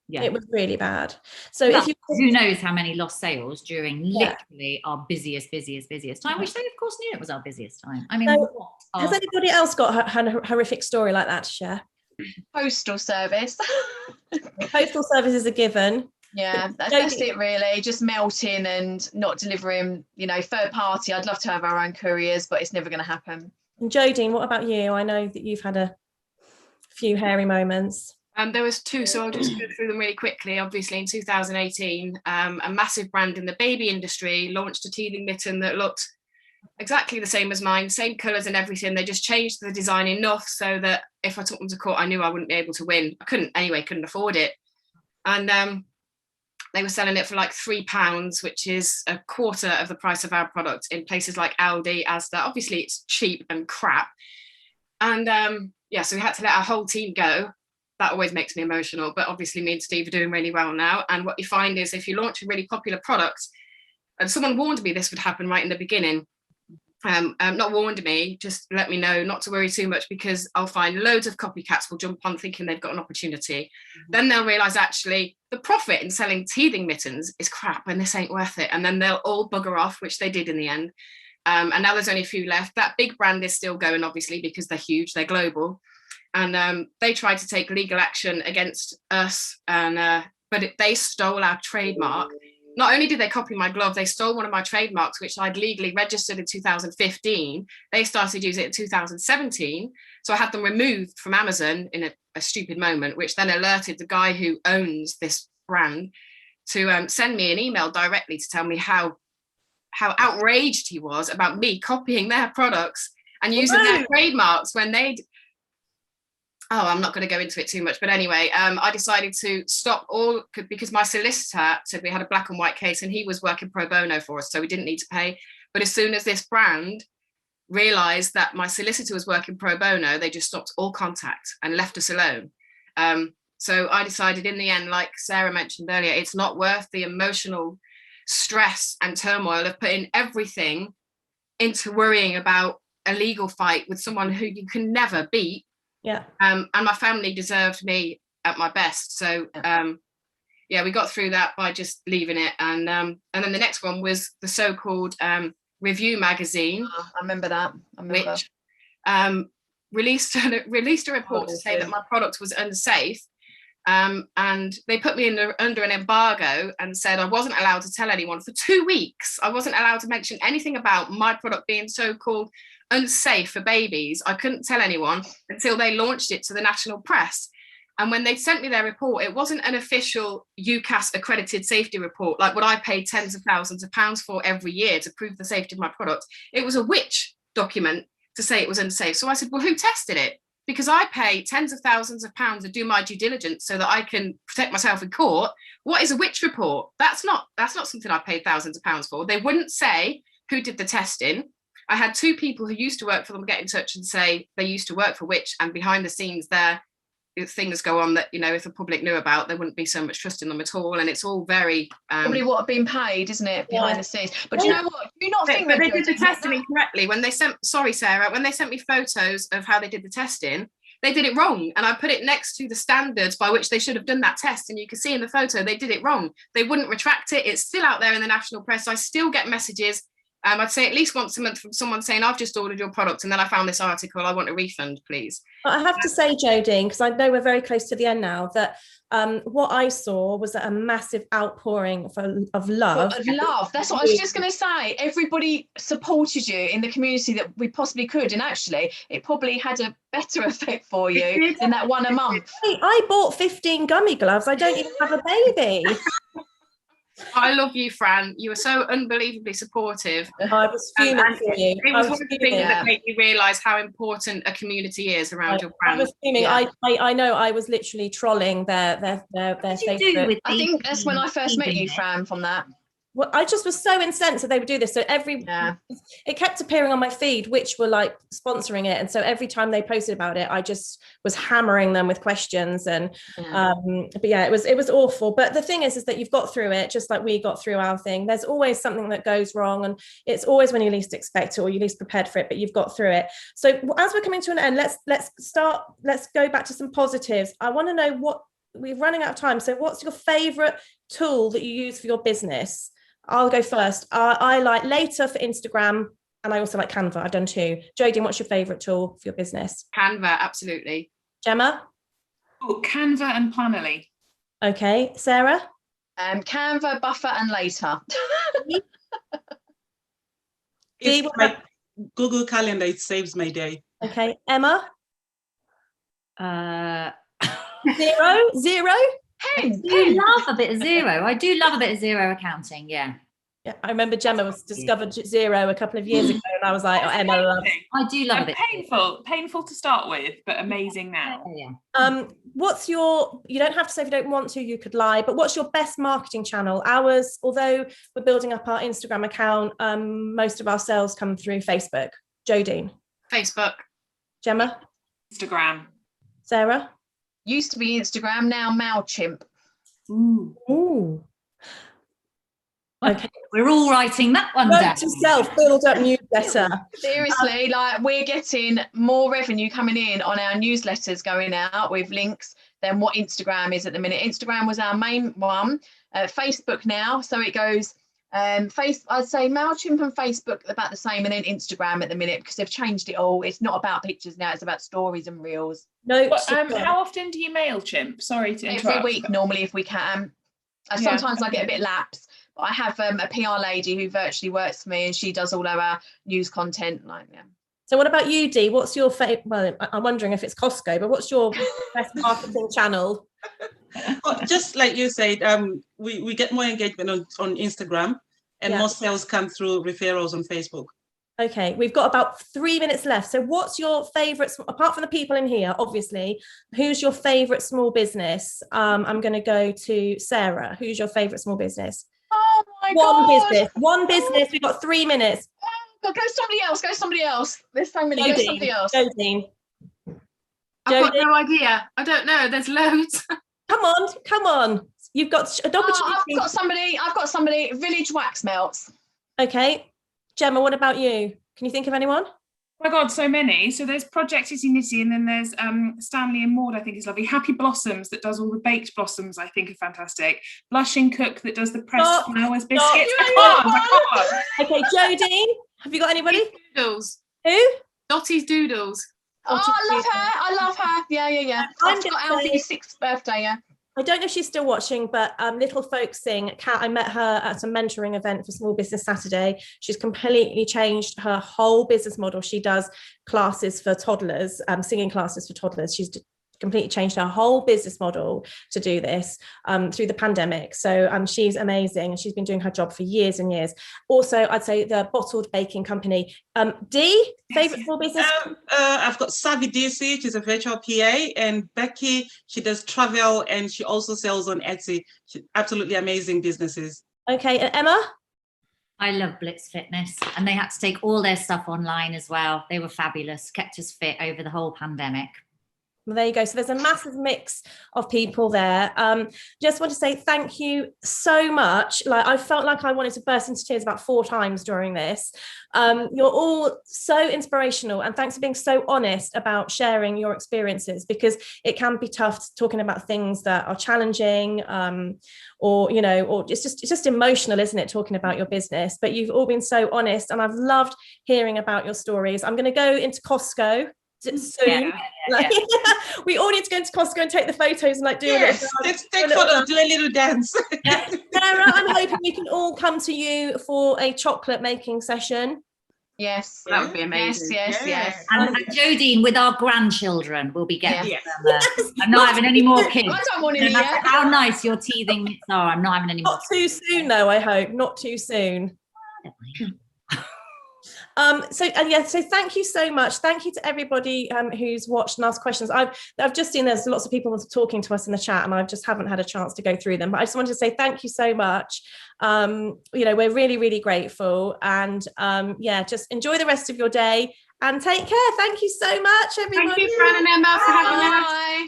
Yeah, it was really bad. So if you, who knows how many lost sales during literally our busiest time, which they of course knew it was our busiest time. I mean, has anybody else got a horrific story like that to share? Postal service. Postal service is a given. Yeah, that's it really, just melting and not delivering, third party. I'd love to have our own couriers, but it's never going to happen. And Jodie, what about you? I know that you've had a few hairy moments. There was 2, so I'll just go through them really quickly. Obviously in 2018, a massive brand in the baby industry launched a teething mitten that looked exactly the same as mine, same colours and everything. They just changed the design enough so that if I took them to court, I knew I wouldn't be able to win. I couldn't afford it. And they were selling it for like £3, which is a quarter of the price of our product in places like Aldi, Asda. Obviously, it's cheap and crap. And so we had to let our whole team go. That always makes me emotional. But obviously, me and Steve are doing really well now. And what you find is if you launch a really popular product, and someone warned me this would happen right in the beginning. Not warned me, just let me know not to worry too much, because I'll find loads of copycats will jump on thinking they've got an opportunity. Then they'll realise actually the profit in selling teething mittens is crap and this ain't worth it. And then they'll all bugger off, which they did in the end. And now there's only a few left. That big brand is still going, obviously, because they're huge, they're global. And they tried to take legal action against us, but they stole our trademark. Not only did they copy my glove, they stole one of my trademarks, which I'd legally registered in 2015. They started using it in 2017. So I had them removed from Amazon in a stupid moment, which then alerted the guy who owns this brand to send me an email directly to tell me how outraged he was about me copying their products and using their trademarks when they'd... Oh, I'm not going to go into it too much. But anyway, I decided to stop all, because my solicitor said we had a black and white case and he was working pro bono for us, so we didn't need to pay. But as soon as this brand realised that my solicitor was working pro bono, they just stopped all contact and left us alone. So I decided in the end, like Sarah mentioned earlier, it's not worth the emotional stress and turmoil of putting everything into worrying about a legal fight with someone who you can never beat. Yeah. And my family deserved me at my best. So yeah, we got through that by just leaving it. And then the next one was the so-called Review magazine. I remember that. Which released a report to say that my product was unsafe. And they put me under an embargo and said I wasn't allowed to tell anyone for 2 weeks. I wasn't allowed to mention anything about my product being so-called unsafe for babies. I couldn't tell anyone until they launched it to the national press. And when they sent me their report, it wasn't an official UCAS accredited safety report, like what I paid tens of thousands of pounds for every year to prove the safety of my product. It was a witch document to say it was unsafe. So I said, well, who tested it? Because I pay tens of thousands of pounds to do my due diligence so that I can protect myself in court. What is a witch report? That's not something I paid thousands of pounds for. They wouldn't say who did the testing. I had 2 people who used to work for them get in touch and say they used to work for Which, and behind the scenes there, things go on that, you know, if the public knew about, there wouldn't be so much trust in them at all. And it's all very probably what have been paid, isn't it, behind the scenes? But you know what? Do you not think they did the testing incorrectly when they sent? Sorry, Sarah, when they sent me photos of how they did the testing, they did it wrong, and I put it next to the standards by which they should have done that test. And you can see in the photo they did it wrong. They wouldn't retract it. It's still out there in the national press. I still get messages. I'd say at least once a month from someone saying, I've just ordered your product and then I found this article, I want a refund, please. I have to say, Jodie, because I know we're very close to the end now, that what I saw was a massive outpouring of love. Of love. That's what I was just going to say. Everybody supported you in the community that we possibly could. And actually, it probably had a better effect for you than that one a month. I bought 15 gummy gloves. I don't even have a baby. I love you, Fran. You were so unbelievably supportive. I was fuming for you. It was one of the things that made me realise how important a community is around your brand. I was fuming. Yeah. I know I was literally trolling their Facebook. I think that's when I first met you, Fran, from that. Well, I just was so incensed that they would do this. So it kept appearing on my feed, which were like sponsoring it. And so every time they posted about it, I just was hammering them with questions. And but yeah, it was awful. But the thing is that you've got through it, just like we got through our thing. There's always something that goes wrong, and it's always when you least expect it or you least prepared for it, but you've got through it. So as we're coming to an end, let's go back to some positives. I want to know what we're running out of time. So what's your favorite tool that you use for your business? I'll go first. I like Later for Instagram, and I also like Canva. I've done 2. Jodie, what's your favourite tool for your business? Canva, absolutely. Gemma? Oh, Canva and Panellists. Okay. Sarah? Canva, Buffer, and Later. It's my Google Calendar. It saves my day. Okay. Emma? Zero? I do love a bit of Zero. I do love a bit of Zero accounting. Yeah. I remember Gemma discovered Zero a couple of years ago, and I was like, oh, Emma loves. I do love it. Painful to start with, but amazing now. Yeah. What's your? You don't have to say if you don't want to. You could lie, but what's your best marketing channel? Ours, although we're building up our Instagram account, most of our sales come through Facebook. Jodie? Facebook. Gemma? Instagram. Sarah? Used to be Instagram, now MailChimp. Ooh. Okay, we're all writing that one down. To self build up newsletter. Seriously, like we're getting more revenue coming in on our newsletters going out with links than what Instagram is at the minute. Instagram was our main one. Facebook now, so it goes. I'd say MailChimp and Facebook about the same, and then Instagram at the minute because they've changed it all. It's not about pictures now; it's about stories and reels. No. How often do you MailChimp? Sorry to interrupt. Every week, normally, if we can. Sometimes I get a bit lapse, but I have a PR lady who virtually works for me, and she does all our news content. So, what about you, Dee? What's your favorite? Well, I'm wondering if it's Costco, but what's your best marketing channel? Well, just like you said, we get more engagement on Instagram, and more sales come through referrals on Facebook. Okay, we've got about 3 minutes left. So what's your favourite, apart from the people in here, obviously, who's your favourite small business? I'm going to go to Sarah. Who's your favourite small business? Oh my God. One business. We've got 3 minutes. Go somebody else. There's so many. Go somebody else. Jodie. I've got no idea. I don't know. There's loads. Come on. You've got an opportunity. I've got somebody. Village Wax Melts. Okay. Gemma, what about you? Can you think of anyone? Oh my God, so many. So there's Project Itty Nitty, and then there's Stanley and Maud, I think is lovely. Happy Blossoms, that does all the baked blossoms, I think are fantastic. Blushing Cook, that does the pressed flowers biscuits. I can't. Okay, Jodie, have you got anybody? Doodles. Who? Dottie's Doodles. Oh, I love her. I love her. Yeah. I'm I've got gonna say- Alfie's 6th birthday, yeah. I don't know if she's still watching, but Little Folks Sing, Kat, I met her at a mentoring event for Small Business Saturday. She's completely changed her whole business model. She does classes for toddlers, singing classes for toddlers. She's completely changed her whole business model to do this through the pandemic. So she's amazing, and she's been doing her job for years and years. Also, I'd say the bottled baking company. Dee, favorite small business? I've got Savvy DC, she's a virtual PA, and Becky, she does travel and she also sells on Etsy. Absolutely amazing businesses. Okay, and Emma? I love Blitz Fitness, and they had to take all their stuff online as well. They were fabulous, kept us fit over the whole pandemic. Well, there you go. So there's a massive mix of people there. Just want to say thank you so much. Like, I felt like I wanted to burst into tears about 4 times during this. You're all so inspirational, and thanks for being so honest about sharing your experiences, because it can be tough talking about things that are challenging, or it's just emotional, isn't it, talking about your business? But you've all been so honest, and I've loved hearing about your stories. I'm going to go into Costco soon. We all need to go into Costco and take the photos and do let's take photos, do a little dance. Sarah, I'm hoping we can all come to you for a chocolate making session. Yes, that would be amazing. Yes. And Jodie, with our grandchildren, we'll be getting them. I'm Not not having any more kids. I don't want any yet. How nice your teething mitts are. I'm not having any more. Not too soon, though. I hope not too soon. So thank you so much. Thank you to everybody who's watched and asked questions. I've just seen there's lots of people talking to us in the chat, and I just haven't had a chance to go through them, but I just wanted to say thank you so much. We're really, really grateful, and just enjoy the rest of your day and take care. Thank you so much, everyone. Thank you, Fran and Emma, for having us. Bye.